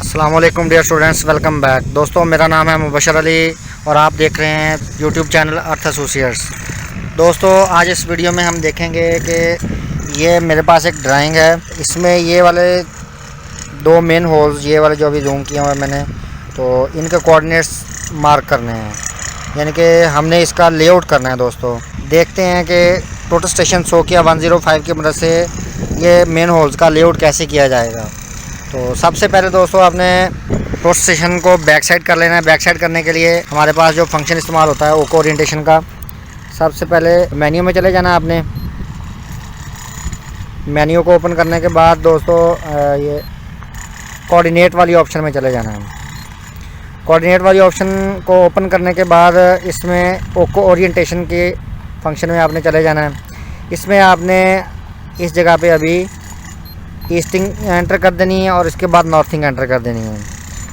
अस्सलाम वालेकुम dear students, welcome back. दोस्तों, मेरा नाम है मुबशर अली और आप देख रहे हैं यूट्यूब चैनल अर्थ एसोसिएट्स। दोस्तों, आज इस वीडियो में हम देखेंगे कि ये मेरे पास एक ड्राइंग है। इसमें ये वाले दो मेन होल्स, ये वाले जो अभी जूम किया हुआ है मैंने, तो इनके कोऑर्डिनेट्स मार्क करने हैं, यानी कि हमने इसका लेआउट करना है। दोस्तों, देखते हैं कि टोटल स्टेशन सोकिया 105 की मदद से ये मेन होल्स का लेआउट कैसे किया जाएगा। तो सबसे पहले दोस्तों, आपने टोटल स्टेशन को बैक साइड कर लेना है। बैक साइड करने के लिए हमारे पास जो फंक्शन इस्तेमाल होता है ओको ओरिएंटेशन का, सबसे पहले मेन्यू में चले जाना है। आपने मेन्यू को ओपन करने के बाद दोस्तों ये कोऑर्डिनेट वाली ऑप्शन में चले जाना है। कोऑर्डिनेट वाली ऑप्शन को ओपन करने के बाद इसमें ओको ओरिएंटेशन के फंक्शन में आपने चले जाना है। इसमें आपने इस जगह पे अभी ईस्टिंग एंटर कर देनी है और इसके बाद नॉर्थिंग एंटर कर देनी है।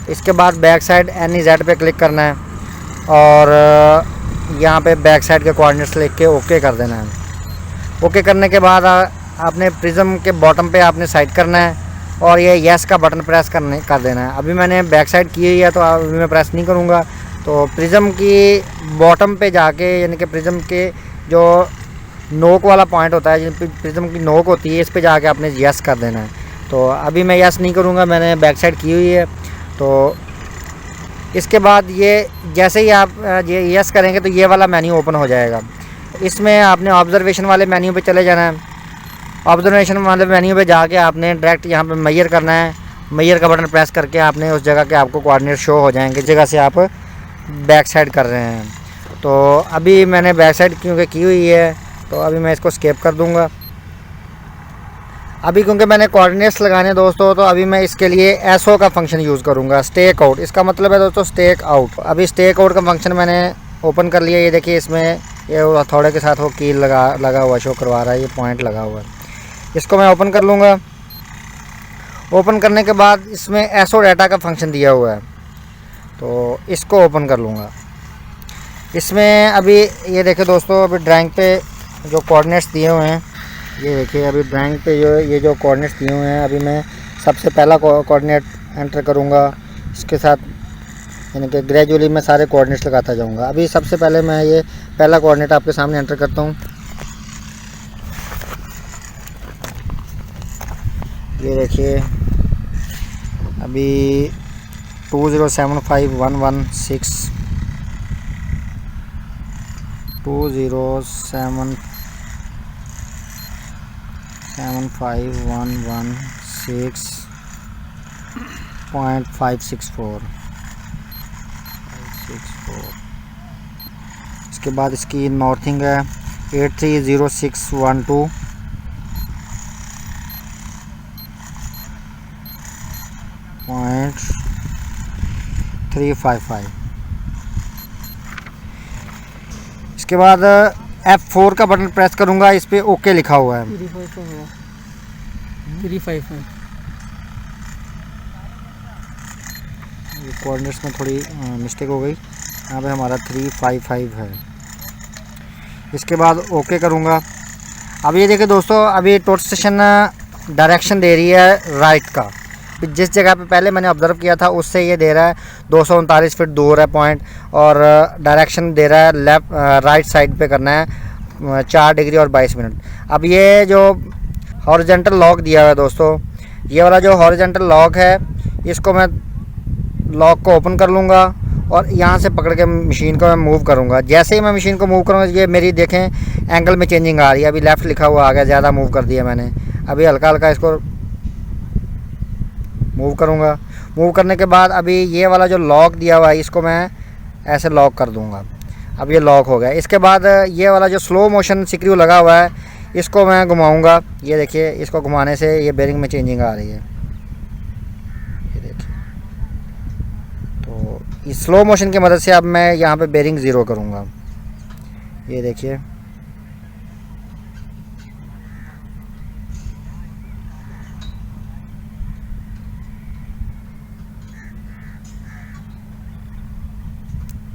इसके बाद बैक साइड NEZ पे क्लिक करना है और यहाँ पे बैक साइड के कोऑर्डिनेट्स लिख के ओके कर देना है। ओके करने के बाद आपने प्रिज्म के बॉटम पे आपने साइड करना है और ये यस का बटन प्रेस कर देना है। अभी मैंने बैक साइड की है तो अभी मैं प्रेस नहीं करूँगा। तो प्रिज्म की बॉटम पे जाके, यानी कि प्रिज्म के जो नोक वाला पॉइंट होता है, प्रिज्म की नोक होती है, इस पे जाके आपने यस कर देना है। तो अभी मैं यस नहीं करूँगा, मैंने बैक साइड की हुई है। तो इसके बाद ये जैसे ही आप ये यस करेंगे तो ये वाला मेन्यू ओपन हो जाएगा। इसमें आपने ऑब्जर्वेशन वाले मेन्यू पे चले जाना है। ऑब्जर्वेशन वाले मेन्यू पे जाके आपने डायरेक्ट यहाँ पे मेजर करना है। मेजर का बटन प्रेस करके आपने उस जगह के आपको कोऑर्डिनेट शो हो जाएंगे, जगह से आप बैक साइड कर रहे हैं। तो अभी मैंने बैक साइड क्योंकि की हुई है तो अभी मैं इसको स्केप कर दूंगा। अभी क्योंकि मैंने कोऑर्डिनेट्स लगाने दोस्तों, तो अभी मैं इसके लिए एसओ का फंक्शन यूज़ करूंगा, स्टेक आउट। इसका मतलब है दोस्तों स्टेक आउट। अभी स्टेक आउट का फंक्शन मैंने ओपन कर लिया। ये देखिए, इसमें ये हथौड़े के साथ वो कील लगा हुआ शो करवा रहा है, ये पॉइंट लगा हुआ है। इसको मैं ओपन कर लूँगा। ओपन करने के बाद इसमें एसओ डाटा का फंक्शन दिया हुआ है, तो इसको ओपन कर लूँगा। इसमें अभी ये देखिए दोस्तों, अभी ड्राइंग पे जो कोऑर्डिनेट्स दिए हुए हैं, ये देखिए अभी ड्राइंग पे ये जो कोऑर्डिनेट्स दिए हुए हैं, अभी मैं सबसे पहला कोऑर्डिनेट एंटर करूँगा। इसके साथ यानी कि ग्रेजुअली मैं सारे कोऑर्डिनेट्स लगाता जाऊँगा। अभी सबसे पहले मैं ये पहला कोऑर्डिनेट आपके सामने एंटर करता हूँ। ये देखिए, अभी 207511 207511 इसके बाद इसकी नॉर्थिंग है 830612.355। इसके बाद F4 का बटन प्रेस करूंगा। इस पे ओके लिखा हुआ है। 355 ये कोऑर्डिनेट्स में थोड़ी मिस्टेक हो गई, यहाँ पे हमारा 355 है। इसके बाद ओके करूँगा। अब ये देखिए दोस्तों, अभी टोटल स्टेशन डायरेक्शन दे रही है राइट का। जिस जगह पे पहले मैंने ऑब्ज़र्व किया था उससे ये दे रहा है 239 फीट दूर है पॉइंट, और डायरेक्शन दे रहा है लेफ्ट राइट साइड पे करना है 4 डिग्री और 22 मिनट। अब ये जो हॉरिजॉन्टल लॉक दिया हुआ है दोस्तों, ये वाला जो हॉरिजॉन्टल लॉक है, इसको मैं लॉक को ओपन कर लूँगा और यहाँ से पकड़ के मशीन को मैं मूव करूँगा। जैसे ही मैं मशीन को मूव करूँगा, ये मेरी देखें एंगल में चेंजिंग आ रही है। अभी लेफ़्ट लिखा हुआ आ गया, ज़्यादा मूव कर दिया मैंने। अभी हल्का हल्का इसको मूव करूँगा। मूव करने के बाद अभी ये वाला जो लॉक दिया हुआ है, इसको मैं ऐसे लॉक कर दूँगा। अब ये लॉक हो गया। इसके बाद ये वाला जो स्लो मोशन स्क्रू लगा हुआ है, इसको मैं घुमाऊँगा। ये देखिए, इसको घुमाने से ये बेरिंग में चेंजिंग आ रही है, ये देखिए। तो इस स्लो मोशन की मदद से अब मैं यहाँ पे बेरिंग ज़ीरो करूँगा। ये देखिए,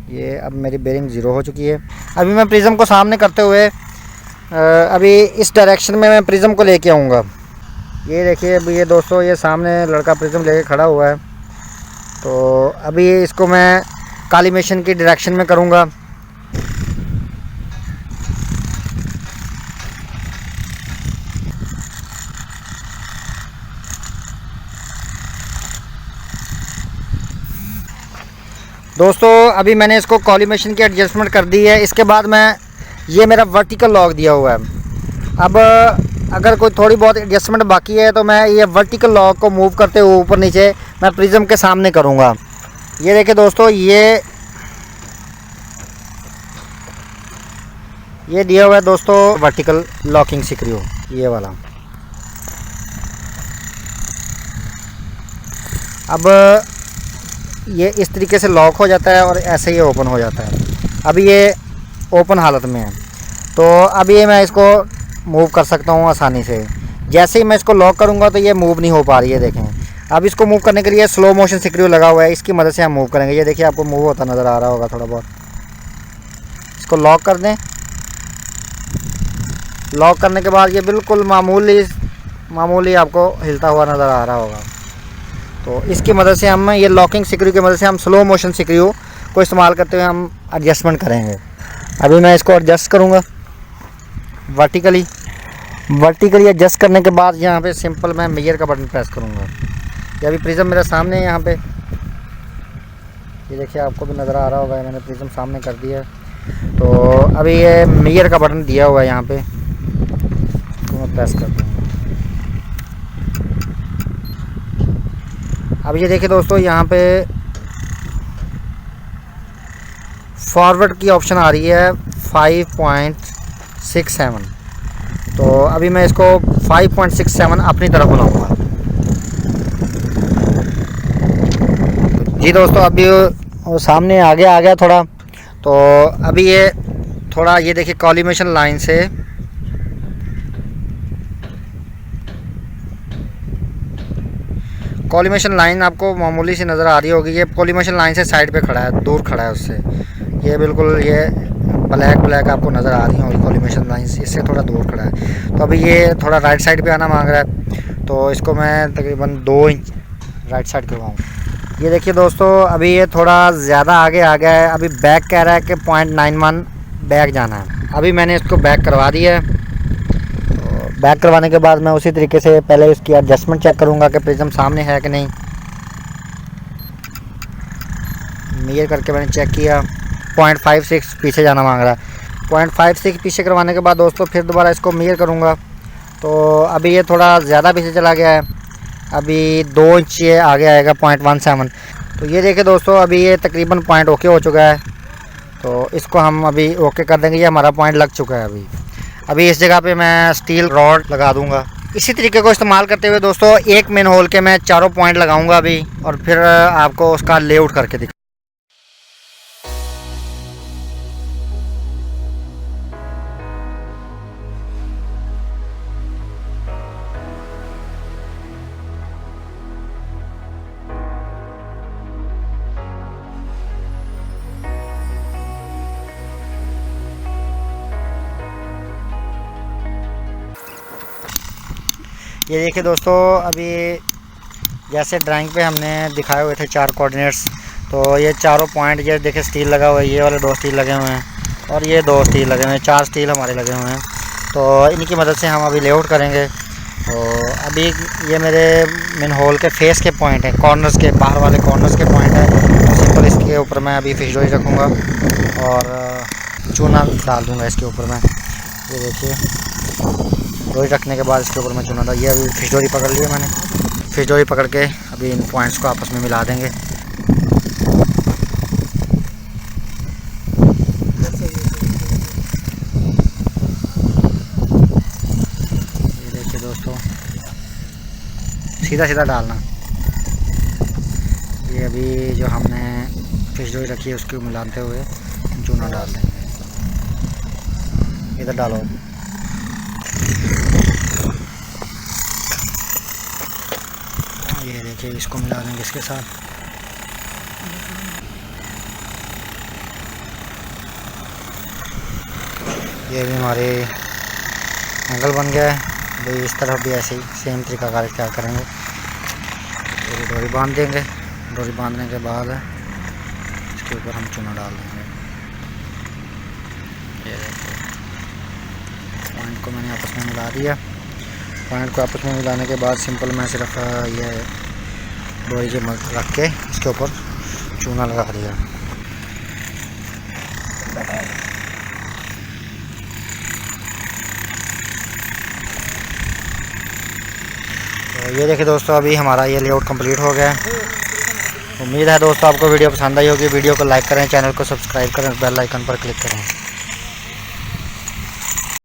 ये अब मेरी बेरिंग ज़ीरो हो चुकी है। अभी मैं प्रिज्म को सामने करते हुए अभी इस डायरेक्शन में मैं प्रिज्म को लेके आऊँगा। ये देखिए, अब ये दोस्तों, ये सामने लड़का प्रिज्म लेके खड़ा हुआ है। तो अभी इसको मैं कॉलीमेशन की डायरेक्शन में करूँगा। दोस्तों अभी मैंने इसको कॉलीमेशन की एडजस्टमेंट कर दी है। इसके बाद मैं ये मेरा वर्टिकल लॉक दिया हुआ है। अब अगर कोई थोड़ी बहुत एडजस्टमेंट बाकी है तो मैं ये वर्टिकल लॉक को मूव करते हुए ऊपर नीचे मैं प्रिज्म के सामने करूँगा। ये देखिए दोस्तों, ये दिया हुआ है दोस्तों वर्टिकल लॉकिंग स्क्रू, ये वाला। अब ये इस तरीके से लॉक हो जाता है और ऐसे ही ओपन हो जाता है। अभी ये ओपन हालत में है, तो अभी ये मैं इसको मूव कर सकता हूँ आसानी से। जैसे ही मैं इसको लॉक करूँगा तो ये मूव नहीं हो पा रही है, देखें। अब इसको मूव करने के लिए स्लो मोशन स्क्रू लगा हुआ है, इसकी मदद से हम मूव करेंगे। ये देखिए आपको मूव होता नज़र आ रहा होगा थोड़ा बहुत। इसको लॉक कर दें। लॉक करने के बाद ये बिल्कुल मामूली आपको हिलता हुआ नज़र आ रहा होगा। तो इसकी मदद से हम ये लॉकिंग स्क्रू की मदद से हम स्लो मोशन स्क्रू को इस्तेमाल करते हुए हम एडजस्टमेंट करेंगे। अभी मैं इसको एडजस्ट करूँगा वर्टिकली एडजस्ट करने के बाद यहाँ पे सिंपल मैं मेजर का बटन प्रेस करूँगा। ये अभी प्रिज्म मेरे सामने है यहाँ पे, ये देखिए आपको भी नज़र आ रहा होगा। मैंने प्रिज्म सामने कर दिया है। तो अभी ये मेजर का बटन दिया हुआ है यहाँ पे, तो मैं प्रेस कर दूँगा। अब ये देखिए दोस्तों, यहाँ पे फॉरवर्ड की ऑप्शन आ रही है 5.67। तो अभी मैं इसको 5.67 अपनी तरफ बुलाऊंगा। जी दोस्तों, अभी वो सामने आगे आ गया थोड़ा। तो अभी ये थोड़ा ये देखिए कॉलीमेशन लाइन से कॉलीमेशन लाइन आपको मामूली सी नज़र आ रही होगी। ये कॉलीमेशन लाइन से साइड पे खड़ा है, दूर खड़ा है उससे। ये बिल्कुल ये ब्लैक आपको नज़र आ रही होगी कॉलीमेशन लाइन से, इससे थोड़ा दूर खड़ा है। तो अभी ये थोड़ा राइट साइड पे आना मांग रहा है, तो इसको मैं तकरीबन 2 इंच राइट साइड करवाऊँ। ये देखिए दोस्तों, अभी ये थोड़ा ज़्यादा आगे आ गया है। अभी बैक कह रहा है कि 0.91 बैक जाना है। अभी मैंने इसको बैक करवा दिया है। बैक करवाने के बाद मैं उसी तरीके से पहले इसकी एडजस्टमेंट चेक करूंगा कि प्रिज्म सामने है कि नहीं। मेजर करके मैंने चेक किया, 0.56 पीछे जाना मांग रहा है। 0.56 पीछे करवाने के बाद दोस्तों फिर दोबारा इसको मेजर करूंगा। तो अभी ये थोड़ा ज़्यादा पीछे चला गया है, अभी 2 इंच ये आगे आएगा 0.17। तो ये देखिए दोस्तों, अभी ये तकरीबन पॉइंट ओके हो चुका है। तो इसको हम अभी ओके कर देंगे। ये हमारा पॉइंट लग चुका है। अभी इस जगह पे मैं स्टील रॉड लगा दूंगा। इसी तरीके को इस्तेमाल करते हुए दोस्तों एक मेन होल के मैं 4 पॉइंट लगाऊंगा अभी, और फिर आपको उसका लेआउट करके दिखा। ये देखिए दोस्तों, अभी जैसे ड्राइंग पे हमने दिखाए हुए थे 4 कोऑर्डिनेट्स, तो ये चारों पॉइंट ये देखिए स्टील लगा हुआ है। ये वाले 2 स्टील लगे हुए हैं और ये 2 स्टील लगे हुए हैं, 4 स्टील हमारे लगे हुए हैं। तो इनकी मदद से हम अभी लेआउट करेंगे। तो अभी ये मेरे मेन होल के फेस के पॉइंट हैं, कॉर्नर्स के बाहर वाले कॉर्नर्स के पॉइंट हैं। तो सिंपल इसके ऊपर मैं अभी फिश डोरी रखूँगा और चूना डाल दूँगा इसके ऊपर मैं। ये देखिए डोरी रखने के बाद इसके ऊपर मैं चुना था। ये अभी फिश डोरी पकड़ ली है मैंने। फिश डोरी पकड़ के अभी इन पॉइंट्स को आपस में मिला देंगे। ये देखिए दोस्तों, सीधा सीधा डालना। ये अभी जो हमने फिश डोरी रखी है उसको मिलाते हुए चूना डाल देंगे। इधर डालो। ये देखिए इसको मिला देंगे इसके साथ। ये भी हमारे एंगल बन गया है। भाई इस तरफ भी ऐसे ही सेम तरीका कार क्या करेंगे, डोरी बांध देंगे। डोरी बांधने के बाद इसके ऊपर हम चूना डाल देंगे। ये देखो पॉइंट को मैंने आपस में मिला दिया। पॉइंट को आपस में मिलाने के बाद सिंपल मैं सिर्फ ये डोरी के रख के इसके ऊपर चूना लगा दिया। तो ये देखिए दोस्तों, अभी हमारा ये लेआउट कंप्लीट हो गया है। उम्मीद है दोस्तों आपको वीडियो पसंद आई होगी। वीडियो को लाइक करें, चैनल को सब्सक्राइब करें, बेल आइकन पर क्लिक करें।